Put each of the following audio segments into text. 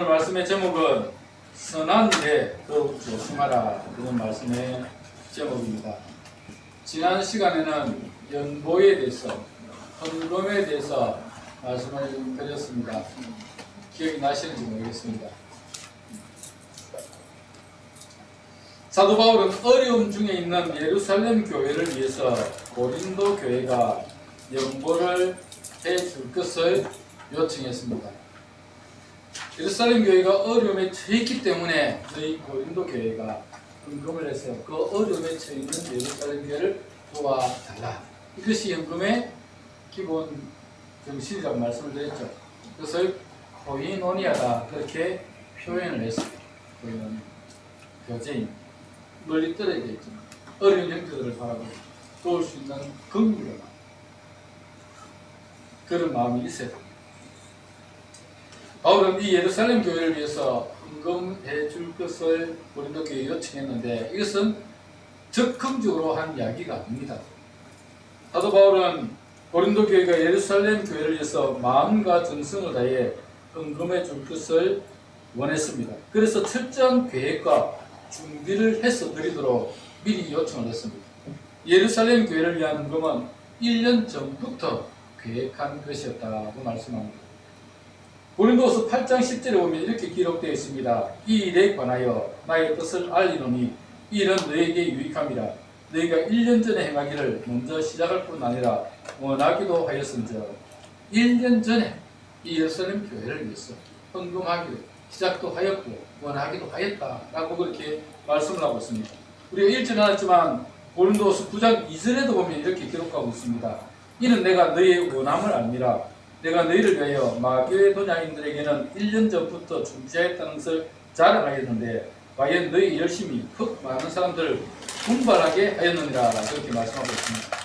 오늘 말씀의 제목은 선한 일에 더욱 조심하라. 그런 말씀의 제목입니다. 지난 시간에는 연보에 대해서, 헌금에 대해서 말씀을 드렸습니다. 기억이 나시는지 모르겠습니다. 사도 바울은 어려움 중에 있는 예루살렘 교회를 위해서 고린도 교회가 연보를 해줄 것을 요청했습니다. 예루살렘 교회가 어려움에 처했기 때문에 저희 고린도 교회가 헌금을 해서 그 어려움에 처해 있는 예루살렘 교회를 도와달라. 이것이 헌금의 기본 정신이라고 말씀을 드렸죠. 그것을 코이노니아다 그렇게 표현을 했습니다. 코이노니아, 교제인, 멀리 떨어져 있지만 어려운 형제들을 바라보고 도울 수 있는 긍휼한 그런 마음이 있어야 됩니다. 바울은 이 예루살렘 교회를 위해서 헌금해 줄 것을 고린도 교회에 요청했는데 이것은 적극적으로 한 이야기가 아닙니다. 사도 바울은 고린도 교회가 예루살렘 교회를 위해서 마음과 정성을 다해 헌금해 줄 것을 원했습니다. 그래서 철저한 계획과 준비를 해서 드리도록 미리 요청을 했습니다. 예루살렘 교회를 위한 헌금은 1년 전부터 계획한 것이었다고 말씀합니다. 고린도후서 8장 10절에 보면 이렇게 기록되어 있습니다. 이 일에 관하여 나의 뜻을 알리노니 이 일은 너에게 유익함이라. 너희가 1년 전에 행하기를 먼저 시작할 뿐 아니라 원하기도 하였은즉 1년 전에 이 예루살렘 교회를 위해서 헌금하기를 시작도 하였고 원하기도 하였다라고 그렇게 말씀을 하고 있습니다. 우리가 읽지는 않았지만 고린도후서 9장 2절에도 보면 이렇게 기록하고 있습니다. 이는 내가 너희의 원함을 알미라. 내가 너희를 위하여 마게도냐인들에게는 1년 전부터 준비하였다는 것을 자랑하였는데 과연 너희 열심히 많은 사람들을 분발하게 하였느니라. 그렇게 말씀하고 있습니다.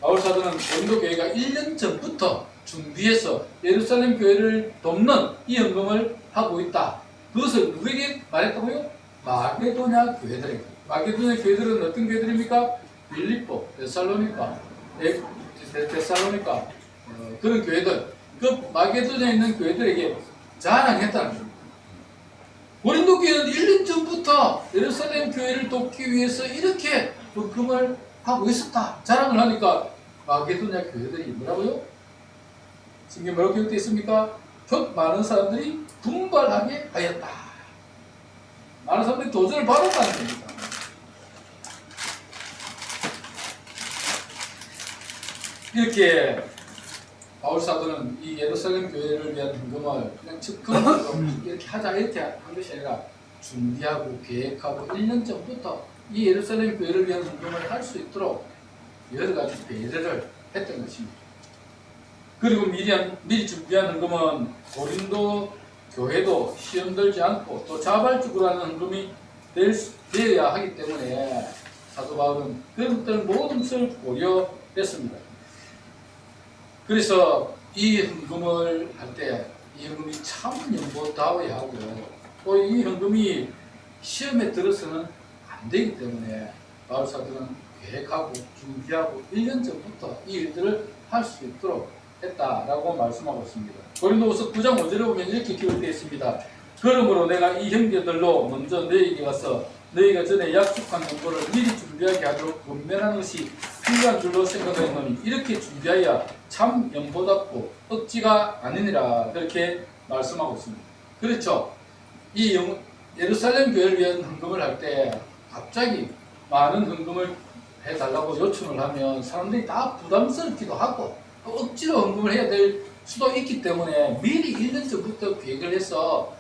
바울 사도는 고린도 교회가 1년 전부터 준비해서 예루살렘 교회를 돕는 이 헌금을 하고 있다. 그것을 누구에게 말했다고요? 마게도냐 교회들에게. 마게도냐 교회들은 어떤 교회들입니까? 빌립보, 데살로니가, 그런 교회들, 그 마게도냐에 있는 교회들에게 자랑했다는 겁니다. 고린도 교회는 1년 전부터 예루살렘 교회를 돕기 위해서 이렇게 헌금을 하고 있었다. 자랑을 하니까 마게도냐 교회들이 뭐라고요? 성경에 뭐라고 기록되어 있습니까? 곧 많은 사람들이 분발하게 하였다. 많은 사람들이 도전을 받았다는 겁니다. 이렇게 바울 사도는 이 예루살렘 교회를 위한 헌금을 그냥 즉흥적으로 이렇게 하자 이렇게 한 것이 아니라 준비하고 계획하고 1년 전부터 이 예루살렘 교회를 위한 헌금을 할 수 있도록 여러 가지 배려를 했던 것입니다. 그리고 미리 준비한 헌금은 고린도 교회도 시험 들지 않고 또 자발적으로 하는 헌금이 되어야 하기 때문에 사도 바울은 그런 것들 모든 것을 고려했습니다. 그래서 이 헌금을 할 때 이 헌금이 참 연보다워야 하고 또 이 헌금이 시험에 들어서는 안 되기 때문에 바울 사도는 계획하고 준비하고 1년 전부터 이 일들을 할 수 있도록 했다라고 말씀하고 있습니다. 고린도후서 9장 5절에 보면 이렇게 기록되어 있습니다. 그러므로 내가 이 형제들로 먼저 너희에게 가서 너희가 전에 약속한 연보를 미리 준비하게 하도록 권면하는 것이 필요한 줄로 생각하노니 이렇게 준비하여 참 연보답고 억지가 아니니라. 그렇게 말씀하고 있습니다. 그렇죠. 이 예루살렘 교회를 위한 헌금을 할 때 갑자기 많은 헌금을 해달라고 요청을 하면 사람들이 다 부담스럽기도 하고 또 억지로 헌금을 해야 될 수도 있기 때문에 미리 1년 전부터 계획을 해서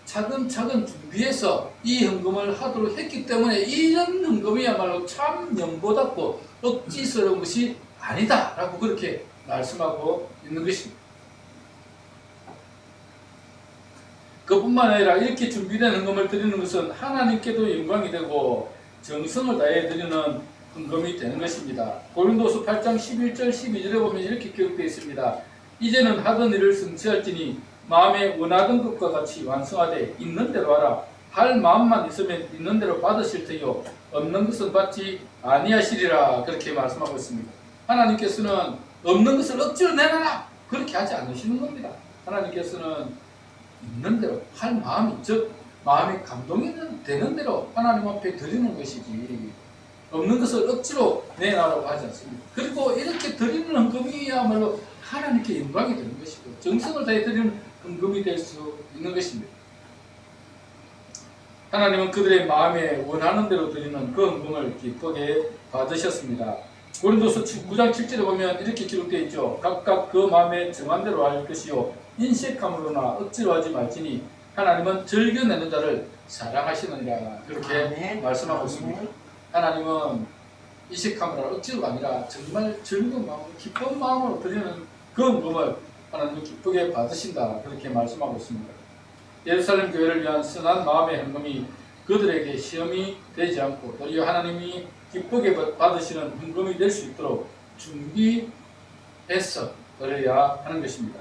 차근차근 준비해서 이 헌금을 하도록 했기 때문에 이런 헌금이야말로 참 연보답고 억지스러운 것이 아니다 라고 그렇게 말씀하고 있는 것입니다. 그뿐만 아니라 이렇게 준비된 헌금을 드리는 것은 하나님께도 영광이 되고 정성을 다해 드리는 헌금이 되는 것입니다. 고린도서 8장 11절 12절에 보면 이렇게 기록되어 있습니다. 이제는 하던 일을 성취할지니 마음에 원하던 것과 같이 완성하되 있는 대로 하라. 할 마음만 있으면 있는 대로 받으실 테요 없는 것은 받지 아니하시리라. 그렇게 말씀하고 있습니다. 하나님께서는 없는 것을 억지로 내놔라 그렇게 하지 않으시는 겁니다. 하나님께서는 있는 대로 할 마음이, 즉 마음이 감동이 되는 대로 하나님 앞에 드리는 것이지 없는 것을 억지로 내놔라고 하지 않습니다. 그리고 이렇게 드리는 헌금이야말로 하나님께 영광이 되는 것이고 정성을 다해 드리는 헌금이 될 수 있는 것입니다. 하나님은 그들의 마음에 원하는 대로 드리는 그 헌금을 기쁘게 받으셨습니다. 고린도서 9장 7절에 보면 이렇게 기록되어 있죠. 각각 그 마음에 정한 대로 할 것이요 인색함으로나 억지로 하지 말지니 하나님은 즐겨내는 자를 사랑하시느니라. 그렇게 말씀하고 있습니다. 하나님은 인색함으로나 억지로가 아니라 정말 즐거운 마음으로 기쁜 마음으로 드리는 그 헌금을 하나님은 기쁘게 받으신다. 그렇게 말씀하고 있습니다. 예루살렘 교회를 위한 선한 마음의 헌금이 그들에게 시험이 되지 않고 도리어 하나님이 기쁘게 받으시는 헌금이 될 수 있도록 준비해서 드려야 하는 것입니다.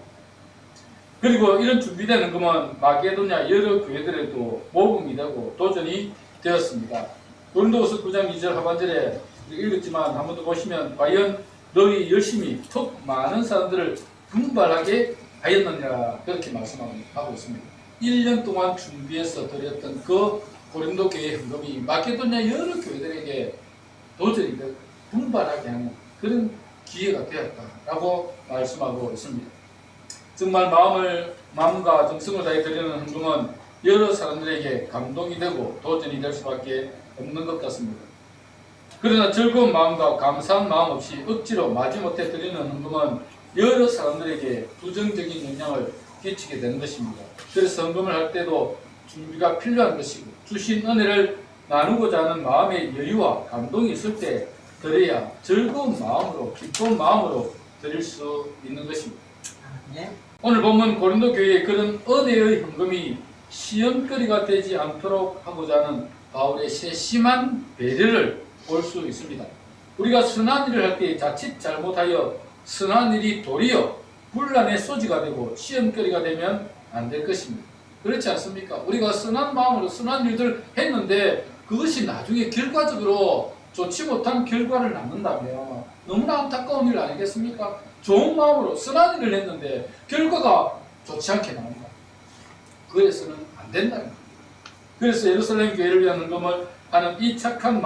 그리고 이런 준비된 헌금은 마게도냐 여러 교회들에도 모범이 되고 도전이 되었습니다. 고린도후서 9장 2절 하반절에 읽었지만 한 번 더 보시면 과연 너희 열심히 더 많은 사람들을 분발하게 하였느냐 그렇게 말씀하고 있습니다. 1년 동안 준비해서 드렸던 그 고린도 교회 헌금이 마게도냐 여러 교회들에게 도전이 되고 분발하게 하는 그런 기회가 되었다라고 말씀하고 있습니다. 정말 마음과 정성을 다해 드리는 헌금은 여러 사람들에게 감동이 되고 도전이 될 수밖에 없는 것 같습니다. 그러나 즐거운 마음과 감사한 마음 없이 억지로 마지못해 드리는 헌금은 여러 사람들에게 부정적인 영향을 끼치게 되는 것입니다. 그래서 헌금을 할 때도 준비가 필요한 것이고 주신 은혜를 나누고자 하는 마음의 여유와 감동이 있을 때 드려야 즐거운 마음으로 기쁜 마음으로 드릴 수 있는 것입니다. 오늘 보면 고린도 교회의 그런 은혜의 헌금이 시험거리가 되지 않도록 하고자 하는 바울의 세심한 배려를 볼 수 있습니다. 우리가 선한 일을 할 때 자칫 잘못하여 선한 일이 도리어 분란의 소지가 되고 시험거리가 되면 안 될 것입니다. 그렇지 않습니까? 우리가 선한 마음으로 선한 일들 했는데 그것이 나중에 결과적으로 좋지 못한 결과를 낳는다면 너무나 안타까운 일 아니겠습니까? 좋은 마음으로 선한 일을 했는데 결과가 좋지 않게 나온다. 그래서는 안 된다는 겁니다. 그래서 예루살렘 교회를 위한 헌금을 하는 이 착한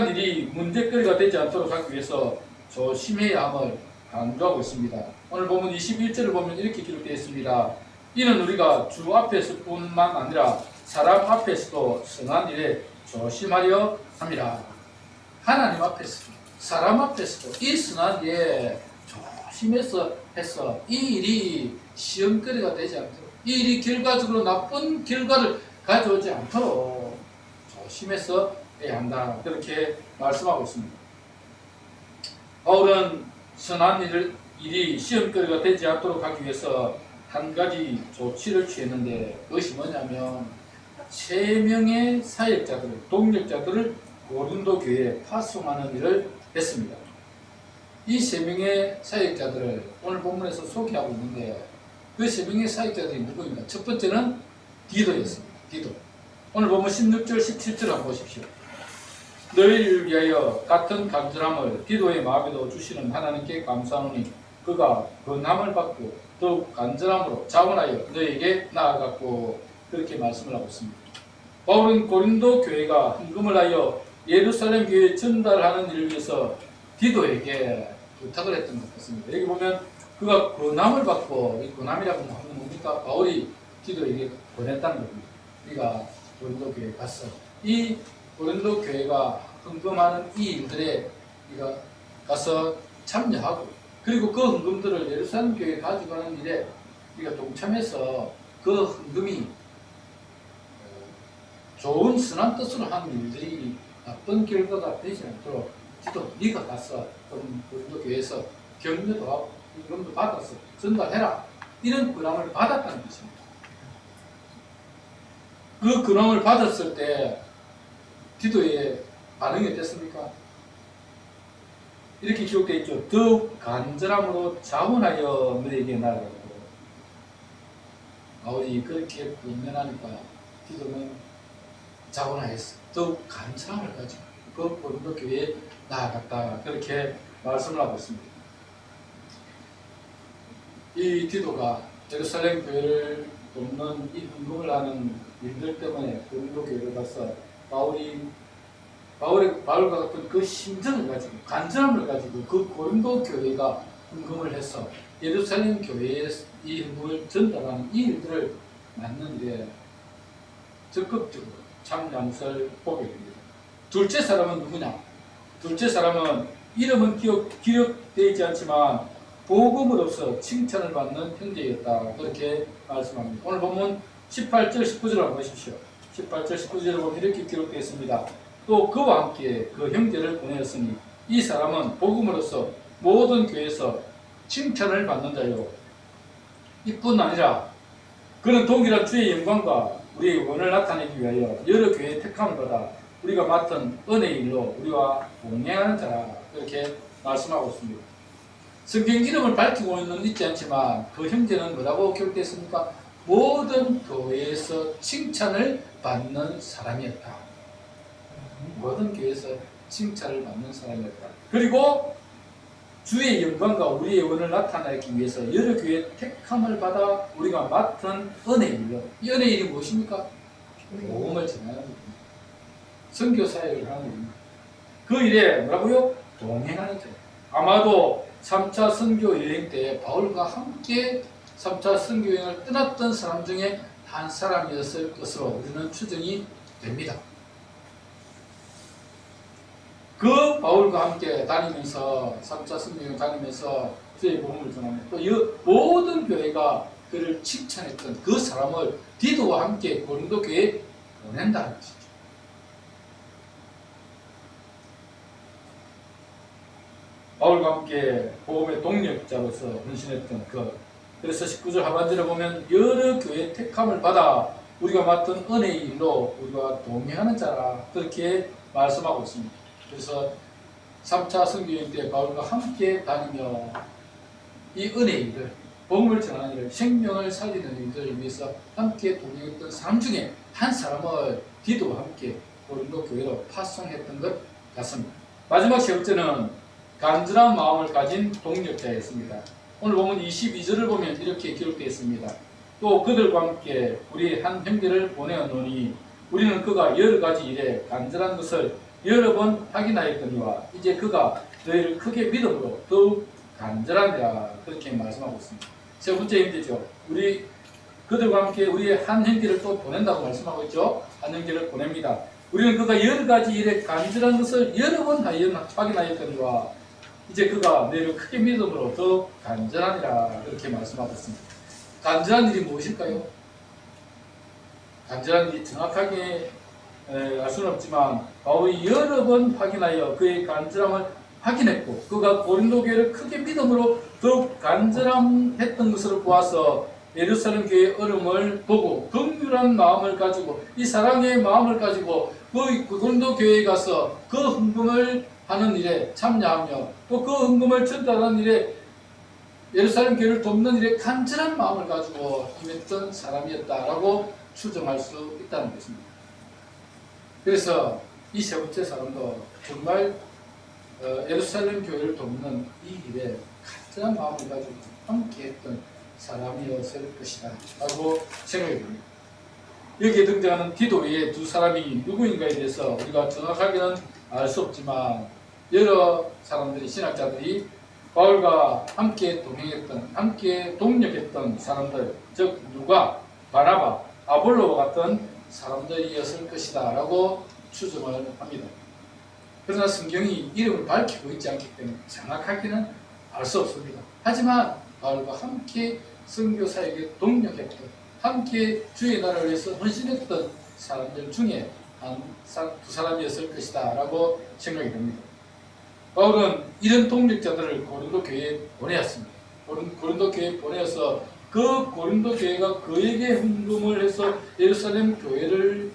일이 문제거리가 되지 않도록 하기 위해서 조심해야 함을 강조하고 있습니다. 오늘 보면 21절을 보면 이렇게 기록되어 있습니다. 이는 우리가 주 앞에서뿐만 아니라 사람 앞에서도 선한 일에 조심하려 함이라. 하나님 앞에서, 사람 앞에서도 이 선한 일에 조심해서 해서 이 일이 시험거리가 되지 않도록, 이 일이 결과적으로 나쁜 결과를 가져오지 않도록 조심해서 해야 한다. 그렇게 말씀하고 있습니다. 바울은 선한 일이 시험거리가 되지 않도록 하기 위해서 한 가지 조치를 취했는데 그것이 뭐냐면 3명의 사역자들을, 동력자들을 고린도 교회에 파송하는 일을 했습니다. 이 3명의 사역자들을 오늘 본문에서 소개하고 있는데 그 3명의 사역자들이 누구입니까? 첫 번째는 디도였습니다. 디도. 오늘 보면 16절, 17절 한번 보십시오. 너희를 위하여 같은 간절함을 디도의 마음에도 주시는 하나님께 감사하노니 그가 권함을 받고 더욱 간절함으로 자원하여 너에게 나아갔고 그렇게 말씀을 하고 있습니다. 바울은 고린도 교회가 헌금을 하여 예루살렘 교회에 전달하는 일을 위해서 디도에게 부탁을 했던 것 같습니다. 여기 보면 그가 권함을 받고, 이 권함이라고 하면 뭡니까? 바울이 디도에게 권했다는 겁니다. 네가 고린도 교회에 가서 이 고린도 교회가 헌금하는 이 일들에 네가 가서 참여하고 그리고 그 헌금들을 예루살렘 교회에 가져가는 일에 네가 동참해서 그 헌금이 좋은 선한 뜻으로 하는 일들이 나쁜 결과가 되지 않도록 디도 네가 가서 고린도 교회에서 격려도 하고 헌금도 받아서 전달해라. 이런 권함을 받았다는 것입니다. 그 권함을 받았을 때 디도의 반응이 어땠습니까? 이렇게 기록되어 있죠. 더욱 간절함으로 자원하여 너에게 나아가고. 바울이 그렇게 권면하니까 디도는 자원하였어. 더욱 간절함을 가지고 그 고린도 교회에 나아갔다. 그렇게 말씀을 하고 있습니다. 이 디도가 예루살렘 교회를 돕는 이 헌금을 하는 일들 때문에 고린도 교회를 가서 바울과 같은 그 심정을 가지고 간절함을 가지고 그 고린도 교회가 헌금을 해서 예루살렘 교회에 이 헌금을 전달하는 이 일들을 맡는 일에 적극적으로 참여한 것을 보게 됩니다. 둘째 사람은 누구냐? 둘째 사람은 이름은 기록되어 있지 않지만 복음으로서 칭찬을 받는 형제였다. 그렇게 말씀합니다. 오늘 본문 18절 19절을 한번 보십시오. 18절 19절을 보면 이렇게 기록되어 있습니다. 또 그와 함께 그 형제를 보내었으니 이 사람은 복음으로서 모든 교회에서 칭찬을 받는 자요. 이뿐 아니라 그는 동일한 주의 영광과 우리의 원을 나타내기 위하여 여러 교회의 택함을 받아 우리가 맡은 은혜의 일로 우리와 동행하는 자라. 그렇게 말씀하고 있습니다. 성경 이름을 밝히고 있지 않지만 그 형제는 뭐라고 기록되어 있습니까? 모든 교회에서 칭찬을 받는 사람이었다. 모든 교회에서 칭찬을 받는 사람이었다. 그리고 주의 영광과 우리의 원을 나타내기 위해서 여러 교회의 택함을 받아 우리가 맡은 은혜의 일로. 이 은혜의 일이 무엇입니까? 복음을 전하는 일입니다. 선교사역을 하는 일입니다. 그 일에 뭐라고요? 동행하는 자. 아마도 3차 선교 여행 때 바울과 함께 3차 선교 여행을 떠났던 사람 중에 한 사람이었을 것으로 우리는 추정이 됩니다. 그 바울과 함께 다니면서 3차 선교 여행 다니면서 주의 복음을 전하며 또 모든 교회가 그를 칭찬했던 그 사람을 디도와 함께 고린도 교회에 보낸다는 것이죠. 바울과 함께 복음의 동력자로서 헌신했던 그래서 19절 하반절에 보면 여러 교회의 택함을 받아 우리가 맡은 은혜의 일로 우리가 동행하는 자라. 그렇게 말씀하고 있습니다. 그래서 3차 선교여행 때 바울과 함께 다니며 이 은혜의 일을, 복음을 전하는 일을, 생명을 살리는 일들을 위해서 함께 동행했던 사람 중에 한 사람을 디도와 함께 고린도 교회로 파송했던 것 같습니다. 마지막 세 번째는 간절한 마음을 가진 동력자였습니다. 오늘 보면 22절을 보면 이렇게 기록되어 있습니다. 또 그들과 함께 우리 한 형제를 보내었노니 우리는 그가 여러 가지 일에 간절한 것을 여러 번 확인하였거니와 이제 그가 너희를 크게 믿음으로 더욱 간절하니라. 그렇게 말씀하고 있습니다. 세 번째 형제죠. 그들과 함께 우리의 한 형제를 또 보낸다고 말씀하고 있죠. 한 형제를 보냅니다. 우리는 그가 여러 가지 일에 간절한 것을 여러 번 확인하였거니와 이제 그가 너희를 크게 믿음으로 더 간절하니라. 그렇게 말씀하고 있습니다. 간절한 일이 무엇일까요? 간절한 일이 정확하게 알 수는 없지만 바울이 여러 번 확인하여 그의 간절함을 확인했고 그가 고린도 교회를 크게 믿음으로 더욱 간절함했던 것을 보아서 예루살렘 교회의 얼음을 보고 긍휼한 마음을 가지고 이 사랑의 마음을 가지고 그 고린도 교회에 가서 그 헌금을 하는 일에 참여하며 또 그 헌금을 전달하는 일에 예루살렘 교회를 돕는 일에 간절한 마음을 가지고 임했던 사람이었다라고 추정할 수 있다는 것입니다. 그래서 이 세 번째 사람도 정말 예루살렘 교회를 돕는 이 일에 간절한 마음을 가지고 함께했던 사람이었을 것이다 라고 생각이 듭니다. 여기에 등장하는 디도 외에 두 사람이 누구인가에 대해서 우리가 정확하게는 알 수 없지만 여러 사람들이, 신학자들이 바울과 함께 동행했던, 함께 동력했던 사람들, 즉 누가, 바나바, 아볼로와 같은 사람들이었을 것이다 라고 추정을 합니다. 그러나 성경이 이름을 밝히고 있지 않기 때문에 정확하게는 알 수 없습니다. 하지만 바울과 함께 선교 사역에 동력했던, 함께 주의 나라를 위해서 헌신했던 사람들 중에 두 사람이었을 것이다 라고 생각이 됩니다. 바울은 이런 동력자들을 고린도 교회에 보내었습니다. 고린도 교회에 보내어서 그 고린도 교회가 그에게 헌금을 해서 예루살렘 교회에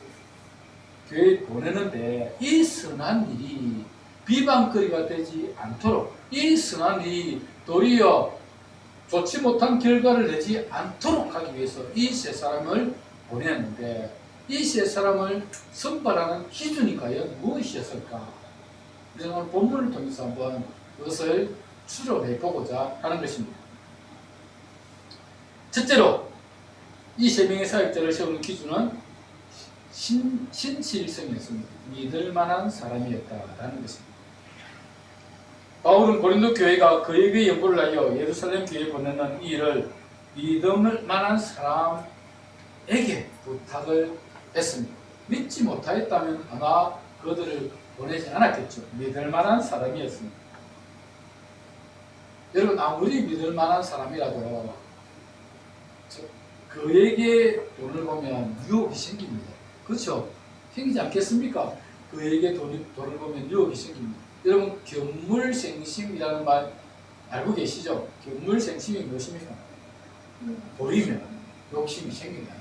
보내는데 이 선한 일이 비방거리가 되지 않도록, 이 선한 일이 도리어 좋지 못한 결과를 내지 않도록 하기 위해서 이 세 사람을 보냈는데 이 세 사람을 선발하는 기준이 과연 무엇이었을까? 우리는 오늘 본문을 통해서 한번 그것을 추론해 보고자 하는 것입니다. 첫째로 이 세 명의 사역자를 세우는 기준은 신실성이었습니다. 믿을 만한 사람이었다라는 것입니다. 바울은 고린도 교회가 그에게 연고를 하여 예루살렘 교회에 보내는 이 일을 믿을 만한 사람에게 부탁을 했습니다. 믿지 못하였다면 아마 그들을 보내지 않았겠죠. 믿을 만한 사람이었습니다. 여러분, 아무리 믿을 만한 사람이라도 그에게 돈을 보면 유혹이 생깁니다. 그렇죠? 생기지 않겠습니까? 그에게 돈을 보면 유혹이 생깁니다. 여러분, 견물생심이라는 말 알고 계시죠? 견물생심이 무엇입니까? 보이면 욕심이 생긴다.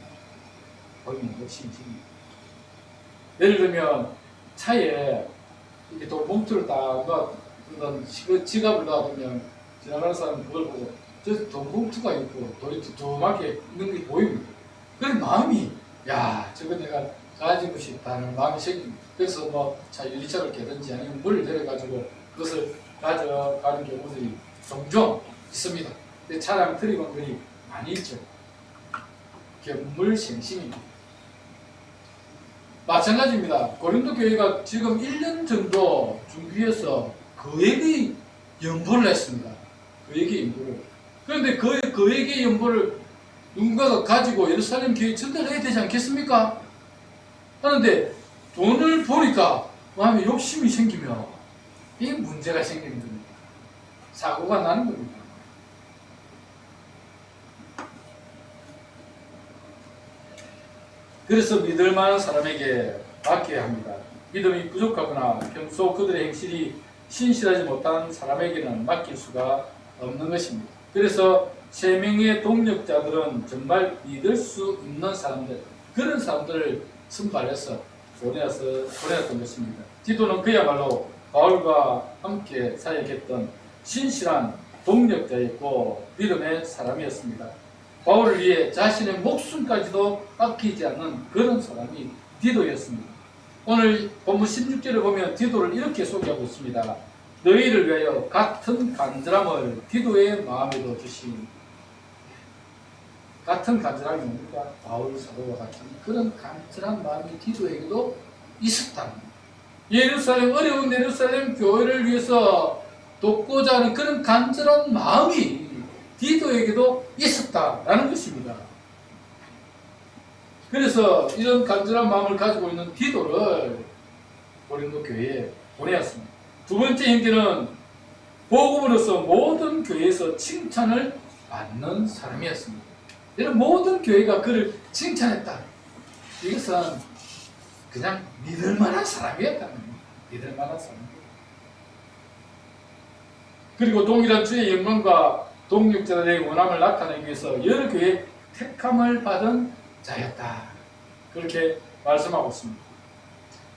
보이면 욕심이 생긴다. 예를 들면 차에 이렇게 돈 봉투를 딱 넣어두던 지갑을 놔두면 지나가는 사람은 그걸 보고 저 돈 봉투가 있고 돈이 두툼하게 있는 게 보입니다. 그런 마음이 저거 내가 가지고 싶다는 마음이 생깁니다. 그래서 뭐 차 유리차를 깨든지 아니면 물을 내려가지고 그것을 가져가는 경우들이 종종 있습니다. 근데 차량 트리건들이 많이 있죠. 견물생심입니다. 마찬가지입니다. 고린도 교회가 지금 1년 정도 준비해서 그에게 연보를 했습니다. 그에게 연보를. 그런데 그에게 연보를 누군가가 가지고 예루살렘 교회에 전달해야 되지 않겠습니까? 하는데 돈을 보니까 마음에 욕심이 생기면 이게 문제가 생기는 겁니다. 사고가 나는 겁니다. 그래서 믿을 만한 사람에게 맡겨야 합니다. 믿음이 부족하거나 평소 그들의 행실이 신실하지 못한 사람에게는 맡길 수가 없는 것입니다. 그래서 세 명의 동력자들은 정말 믿을 수 있는 사람들, 그런 사람들을 선발해서 보내었던 것입니다. 디도는 그야말로 바울과 함께 사역했던 신실한 동력자였고 믿음의 사람이었습니다. 바울을 위해 자신의 목숨까지도 아끼지 않는 그런 사람이 디도였습니다. 오늘 본문 16절을 보면 디도를 이렇게 소개하고 있습니다. 너희를 위하여 같은 간절함을 디도의 마음에도 주신. 같은 간절함이 뭡니까? 바울 사도와 같은 그런 간절한 마음이 디도에게도 있었다. 어려운 예루살렘 교회를 위해서 돕고자 하는 그런 간절한 마음이 디도에게도 있었다라는 것입니다. 그래서 이런 간절한 마음을 가지고 있는 디도를 고린도 교회에 보내었습니다. 두 번째 힘기는 복음으로서 모든 교회에서 칭찬을 받는 사람이었습니다. 이런 모든 교회가 그를 칭찬했다. 이것은 그냥 믿을 만한 사람이었다는 겁니다. 믿을 만한 사람. 그리고 동일한 주의 영광과 동력자들의 원함을 나타내기 위해서 여러 교회의 택함을 받은 자였다. 그렇게 말씀하고 있습니다.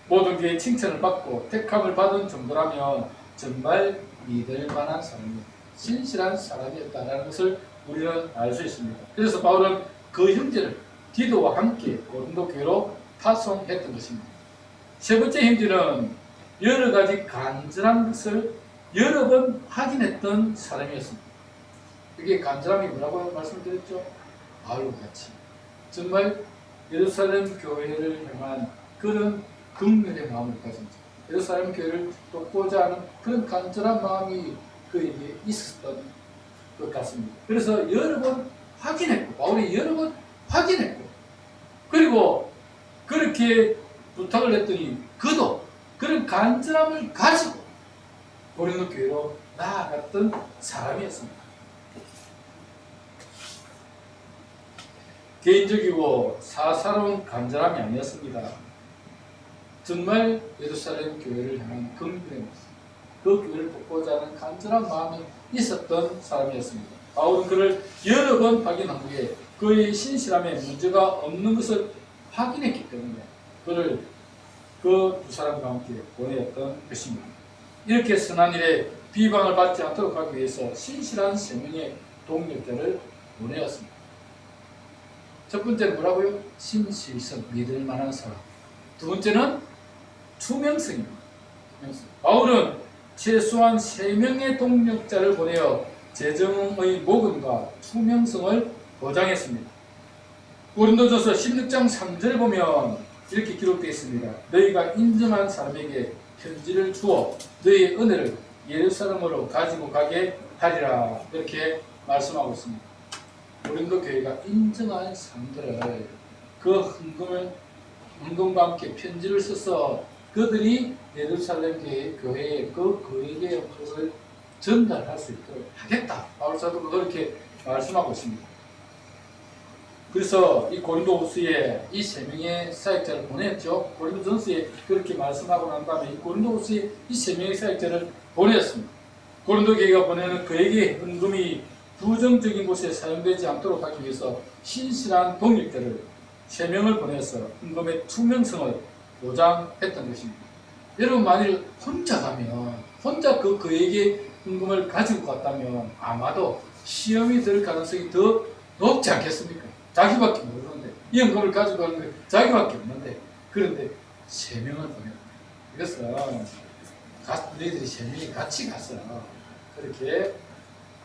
모든 교회의 칭찬을 받고 택함을 받은 정도라면 정말 믿을 만한 사람이었다. 신실한 사람이었다는 것을 우리는 알 수 있습니다. 그래서 바울은 그 형제를 디도와 함께 고린도 교회로 파송했던 것입니다. 세 번째 형제는 여러 가지 간절한 것을 여러 번 확인했던 사람이었습니다. 이게 간절함이 뭐라고 말씀드렸죠? 바울과 같이 정말 예루살렘 교회를 향한 그런 긍휼의 마음을 가진 자, 예루살렘 교회를 돕고자 하는 그런 간절한 마음이 그에게 있었던 것 같습니다. 그래서 여러 번 확인했고, 바울이 여러 번 확인했고, 그리고 그렇게 부탁을 했더니 그도 그런 간절함을 가지고 고린도 교회로 나아갔던 사람이었습니다. 개인적이고 사사로운 간절함이 아니었습니다. 정말 예루살렘 교회를 향한 긍휼의 마음, 그 교회를 돕고자 하는 간절한 마음이 있었던 사람이었습니다. 바울은 그를 여러 번 확인한 후에 그의 신실함에 문제가 없는 것을 확인했기 때문에 그를 그 두 사람과 함께 보내었던 것입니다. 이렇게 선한 일에 비방을 받지 않도록 하기 위해서 신실한 세 명의 동력자를 보내었습니다. 첫 번째는 뭐라고요? 신실성, 믿을 만한 사람. 두 번째는 투명성입니다. 투명성. 바울은 최소한 3명의 동력자를 보내어 재정의 모금과 투명성을 보장했습니다. 고린도전서 16장 3절에 보면 이렇게 기록되어 있습니다. 너희가 인정한 사람에게 편지를 주어 너희의 은혜를 예루살렘으로 가지고 가게 하리라. 이렇게 말씀하고 있습니다. 고린도 교회가 인정한 사람들을 그 헌금과 함께 편지를 써서 그들이 예루살렘 교회에 그에게 헌금을 전달할 수 있도록 하겠다. 바울 사도가 그렇게 말씀하고 있습니다. 그래서 이 고린도후서에 이 세 명의 사역자를 보냈죠. 고린도전서에 그렇게 말씀하고 난 다음에 이 고린도후서에 이 세 명의 사역자를 보냈습니다. 고린도 교회가 보내는 그에게 헌금이 부정적인 곳에 사용되지 않도록 하기 위해서 신실한 동력자를 세 명을 보내서 헌금의 투명성을 보장했던 것입니다. 여러분 만일 혼자 가면 혼자 그에게 헌금을 가지고 갔다면 아마도 시험이 될 가능성이 더 높지 않겠습니까? 자기밖에 모르는데 이 헌금을 가지고 가는 게 자기밖에 없는데 그런데 세 명을 보냈다. 그래서 너희들이 세 명이 같이 가서 그렇게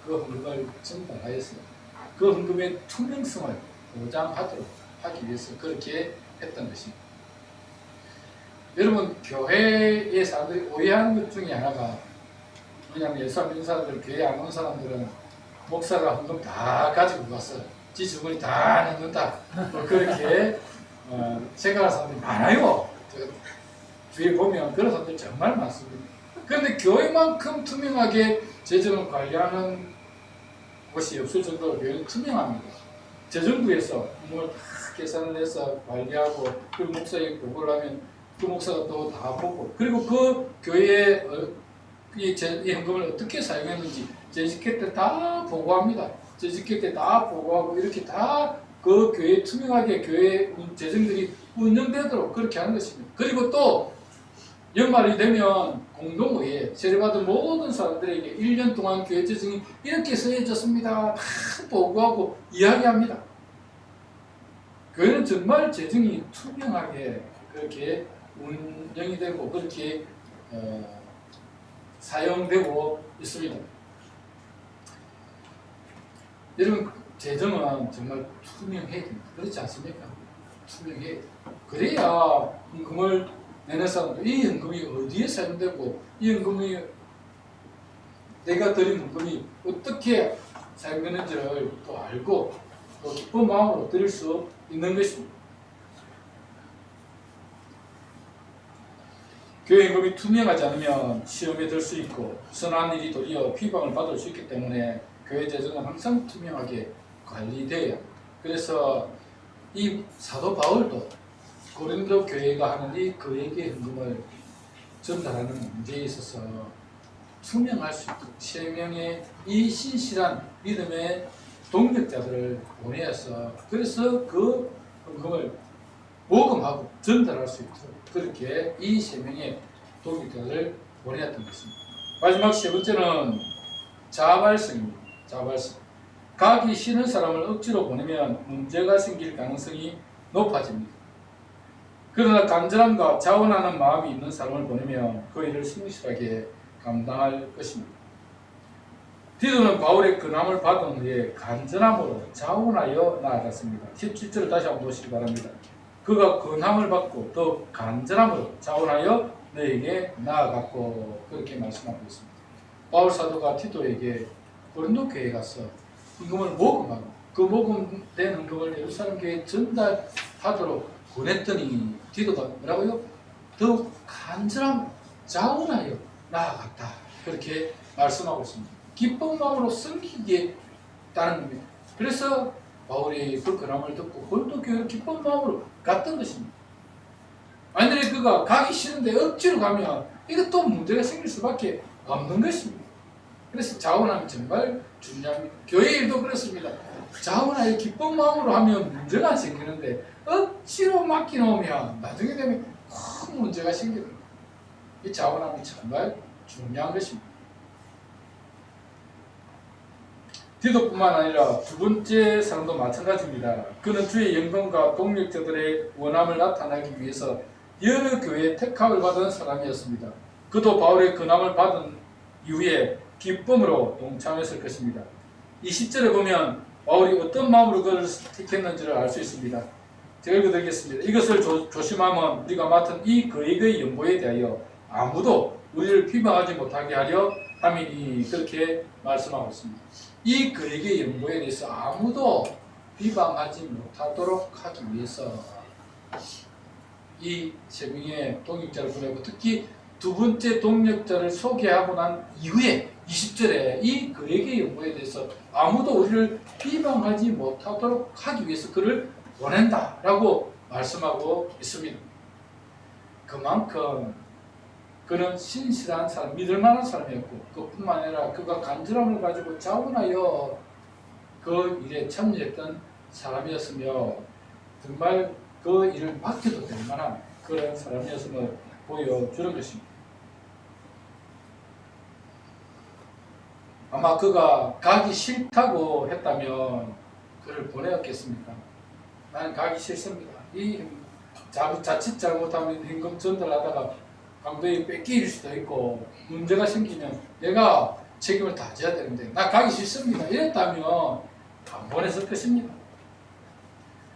그 헌금을 전달하여서 그 헌금의 투명성을 보장하도록 하기 위해서 그렇게 했던 것입니다. 여러분 교회의 사람들이 오해하는 것 중에 하나가 왜냐하면 예수 안 믿는 사람들, 교회 안 온 사람들은 목사가 헌금 다 가지고 가서 지 주머니 다 넣는다 뭐 그렇게 생각하는 사람들이 많아요. 주위에 보면 그런 사람들 정말 많습니다. 그런데 교회만큼 투명하게 재정을 관리하는 곳이 없을 정도로 교회는 투명합니다. 재정부에서 뭘 다 계산을 해서 관리하고 그 목사에게 보고를 하면 그 목사가 또 다 보고 그리고 그 교회에 이 헌금을 어떻게 사용했는지 재직회 때 다 보고합니다. 재직회 때 다 보고하고 이렇게 다 그 교회 투명하게 교회 재정들이 운영되도록 그렇게 하는 것입니다. 그리고 또 연말이 되면 공동의회 세례받은 모든 사람들에게 1년 동안 교회 재정이 이렇게 쓰여졌습니다. 다 보고하고 이야기합니다. 교회는 정말 재정이 투명하게 그렇게 운영이 되고 그렇게 사용되고 있습니다. 여러분 재정은 정말 투명해야 됩니다. 그렇지 않습니까? 투명해야 돼요. 그래야 헌금을 내는 사람도 이 헌금이 어디에 사용되고 이 헌금이 내가 드린 헌금이 어떻게 사용되는지를 또 알고 또 기쁜 마음으로 드릴 수 있는 것입니다. 교회 헌금이 투명하지 않으면 시험에 들 수 있고 선한 일이 도리어 비방을 받을 수 있기 때문에 교회 재정은 항상 투명하게 관리되어야 합니다. 그래서 이 사도 바울도 고린도 교회가 하는 이 그에게 헌금을 전달하는 문제에 있어서 투명할 수 있도록 세 명의 이 신실한 믿음의 동력자들을 보내서 그래서 그 헌금을 모금하고 전달할 수 있도록 그렇게 이 세 명의 동력자들을 보내었던 것입니다. 마지막 세 번째는 자발성입니다. 자발성. 가기 싫은 사람을 억지로 보내면 문제가 생길 가능성이 높아집니다. 그러나 간절함과 자원하는 마음이 있는 사람을 보내면 그 일을 성실하게 감당할 것입니다. 디도는 바울의 근함을 받은 후에 간절함으로 자원하여 나아갔습니다. 17절을 다시 한번 보시기 바랍니다. 그가 근함을 받고 더 간절함으로 자원하여 너에게 나아갔고 그렇게 말씀하고 있습니다. 바울 사도가 티도에게 고린도 교회에 가서 헌금을 모금하고 그 모금된 헌금을 예루살렘 교회에 전달하도록 보냈더니 디도가 뭐라고요? 더욱 간절함 자원하여 나아갔다 그렇게 말씀하고 있습니다. 기쁜 마음으로 섬기겠다는 겁니다. 그래서 바울이 그 근함을 듣고 고린도 교회를 기쁜 마음으로 갔던 것입니다. 만약에 그가 가기 싫은데 억지로 가면 이것도 문제가 생길 수밖에 없는 것입니다. 그래서 자원하면 정말 중요합니다. 교회 일도 그렇습니다. 자원하여 기쁜 마음으로 하면 문제가 생기는데 억지로 맡겨놓으면 나중에 되면 큰 문제가 생깁니다. 이 자원함이 정말 중요한 것입니다. 디도뿐만 아니라 두 번째 사람도 마찬가지입니다. 그는 주의 영광과 동력자들의 원함을 나타내기 위해서 여러 교회의 택함을 받은 사람이었습니다. 그도 바울의 근함을 받은 이후에 기쁨으로 동참했을 것입니다. 20절에 보면 바울이 어떤 마음으로 그를 택했는지를 알 수 있습니다. 제가 읽어드리겠습니다. 이것을 조심하면 우리가 맡은 이 거액의 연보에 대하여 아무도 우리를 비방하지 못하게 하려 함이니, 그렇게 말씀하고 있습니다. 이 거액의 연보에 대해서 아무도 비방하지 못하도록 하기 위해서 이 세 명의 동역자를 보내고, 특히 두 번째 동역자를 소개하고 난 이후에 20절에 이 거액의 연보에 대해서 아무도 우리를 비방하지 못하도록 하기 위해서 그를 보낸다라고 말씀하고 있습니다. 그만큼 그는 신실한 사람, 믿을 만한 사람이었고, 그뿐만 아니라 그가 간절함을 가지고 자원하여 그 일에 참여했던 사람이었으며, 정말 그 일을 맡겨도 될 만한 그런 사람이었음을 보여주는 것입니다. 아마 그가 가기 싫다고 했다면 그를 보내었겠습니까? 나는 가기 싫습니다. 이 자칫 잘못하면 현금 전달하다가 강도에 뺏길 수도 있고 문제가 생기면 내가 책임을 다 져야 되는데 나 가기 싫습니다. 이랬다면 안 보냈을 것입니다.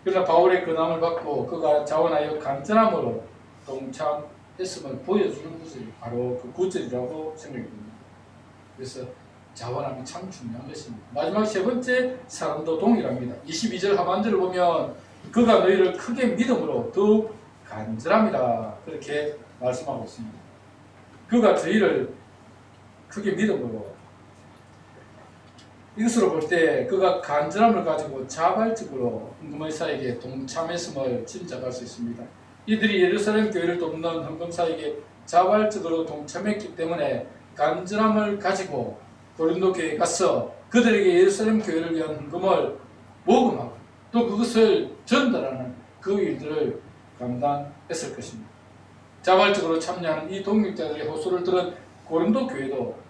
그러나 바울의 근함을 받고 그가 자원하여 간절함으로 동참했음을 보여주는 것이 바로 그 9절이라고 생각이 듭니다. 그래서 자원함이 참 중요한 것입니다. 마지막 세 번째 사람도 동일합니다. 22절 하반절을 보면 그가 너희를 크게 믿음으로 더욱 간절함이라, 그렇게 말씀하고 있습니다. 그가 저희를 크게 믿음으로, 이것으로 볼 때 그가 간절함을 가지고 자발적으로 헌금의사에게 동참했음을 짐작할 수 있습니다. 이들이 예루살렘 교회를 돕는 헌금사에게 자발적으로 동참했기 때문에 간절함을 가지고 고린도 교회에 가서 그들에게 예루살렘 교회를 위한 헌금을 모금하고 또 그것을 전달하는 그 일들을 감당했을 것입니다. 자발적으로 참여하는 이 동역자들의 호소를 들은 고린도 교회도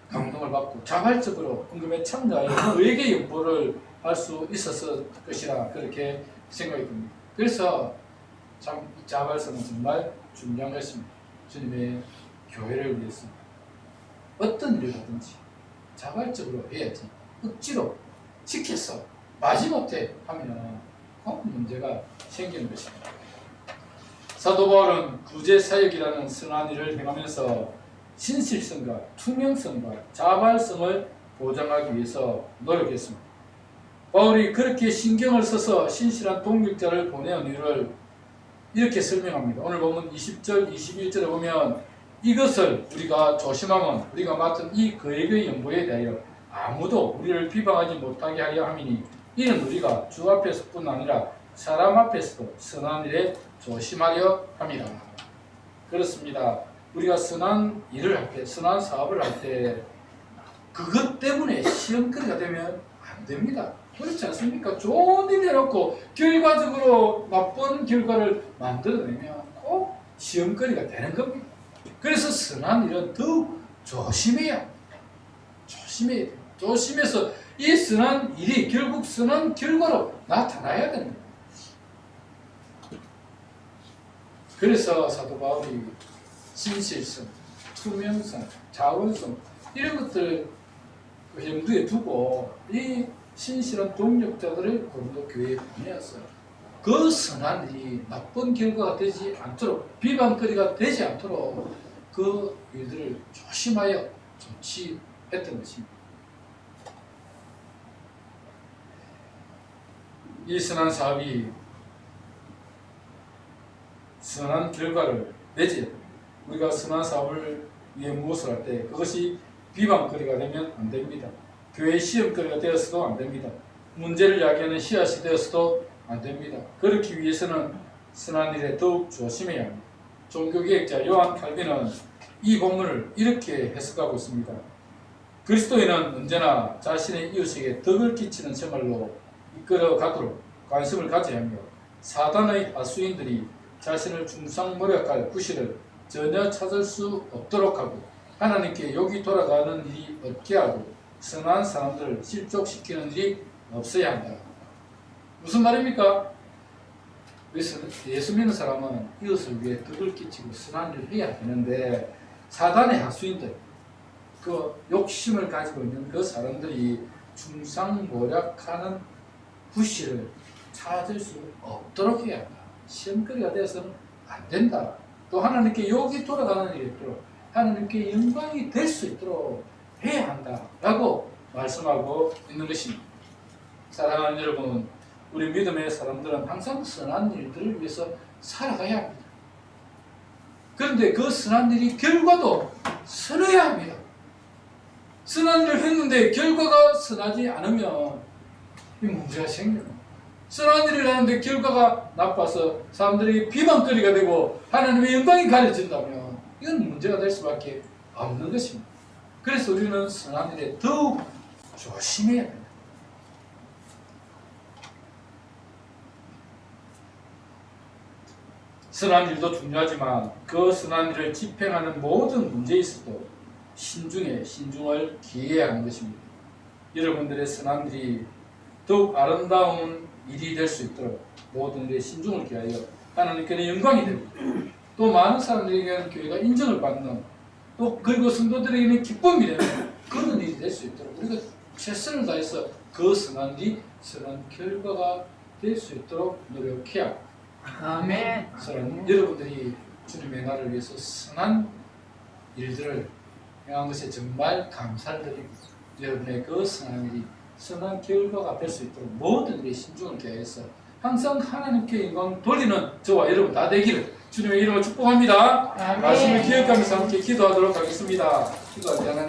감동을 받고 자발적으로 헌금에 참여하여 그에게 연보를 할 수 있었을 것이라, 그렇게 생각이 듭니다. 그래서 참 자발성은 정말 중요한 것입니다. 주님의 교회를 위해서 어떤 일을 하든지 자발적으로 해야지 억지로 시켜서 마지못해 하면 문제가 생기는 것입니다. 사도 바울은 구제사역이라는 선한 일을 행하면서 신실성과 투명성과 자발성을 보장하기 위해서 노력했습니다. 바울이 그렇게 신경을 써서 신실한 동역자를 보내는 이유를 이렇게 설명합니다. 오늘 보면 20절, 21절에 보면 이것을 우리가 조심하면 우리가 맡은 이 거액의 연보에 대하여 아무도 우리를 비방하지 못하게 하려 함이니, 이는 우리가 주 앞에서뿐 아니라 사람 앞에서도 선한 일에 조심하려 함이라. 그렇습니다. 우리가 선한 일을 할 때, 선한 사업을 할 때 그것 때문에 시험거리가 되면 안 됩니다. 그렇지 않습니까? 좋은 일 해놓고 결과적으로 나쁜 결과를 만들어내면 꼭 시험거리가 되는 겁니다. 그래서 선한 일은 더욱 조심해야 돼요. 조심해서 이 선한 일이 결국 선한 결과로 나타나야 됩니다. 그래서 사도 바울이 진실성, 투명성, 자원성 이런 것들을 염두에 두고 이 신실한 동역자들을 고린도 교회에 보내었어요. 그 선한 일이 나쁜 결과가 되지 않도록, 비방거리가 되지 않도록 그 일들을 조심하여 조치했던 것입니다. 이 선한 사업이 선한 결과를 내지, 우리가 선한 사업을 위해 무엇을 할 때 그것이 비방거리가 되면 안 됩니다. 교회 시험거리가 되어서도 안 됩니다. 문제를 야기하는 씨앗이 되어서도 안 됩니다. 그렇기 위해서는 선한 일에 더욱 조심해야 합니다. 종교개혁자 요한 칼빈은 이 본문을 이렇게 해석하고 있습니다. 그리스도인은 언제나 자신의 이웃에게 덕을 끼치는 생활로 이끌어가도록 관심을 가져야 하며, 사단의 하수인들이 자신을 중상모략할 구실을 전혀 찾을 수 없도록 하고, 하나님께 욕이 돌아가는 일이 없게 하고, 선한 사람들을 실족시키는 일이 없어야 한다. 무슨 말입니까? 예수 믿는 사람은 이웃을 위해 덕을 끼치고 선한 일을 해야 되는데, 사단의 하수인들, 그 욕심을 가지고 있는 그 사람들이 중상모략하는 부시를 찾을 수 없도록 해야 한다. 시험거리가 되어서는 안 된다. 또 하나님께 욕이 돌아가는 일이 있도록 하나님께 영광이 될 수 있도록 해야 한다 라고 말씀하고 있는 것입니다. 사랑하는 여러분, 우리 믿음의 사람들은 항상 선한 일들을 위해서 살아가야 합니다. 그런데 그 선한 일이 결과도 선해야 합니다. 선한 일을 했는데 결과가 선하지 않으면 이 문제가 생깁니다. 선한 일을 하는데 결과가 나빠서 사람들이 비방거리가 되고 하나님의 영광이 가려진다면 이건 문제가 될 수밖에 없는 것입니다. 그래서 우리는 선한 일에 더욱 조심해야 합니다. 선한 일도 중요하지만 그 선한 일을 집행하는 모든 문제에 있어도 신중을 기해야 하는 것입니다. 여러분들의 선한 일이 더욱 아름다운 일이 될 수 있도록 모든 일에 신중을 기하여 하나님께는 영광이 되고 또 많은 사람들에게는 교회가 인정을 받는 또 그리고 성도들에게는 기쁨이 되는 그런 일이 될 수 있도록 우리가 최선을 다해서 그 선한 일이 선한 결과가 될 수 있도록 노력해야 합니다. 아멘. 여러분들이 주님의 나라를 위해서 선한 일들을 행한 것에 정말 감사를 드립니다. 여러분의 그 선한 일이 선한 결과가 될 수 있도록 모든 일에 신중을 기하여서 항상 하나님께 영광 돌리는 저와 여러분 다 되기를 주님의 이름으로 축복합니다. 아멘. 말씀을 기억하면서 함께 기도하도록 하겠습니다. 기도할 때 하나님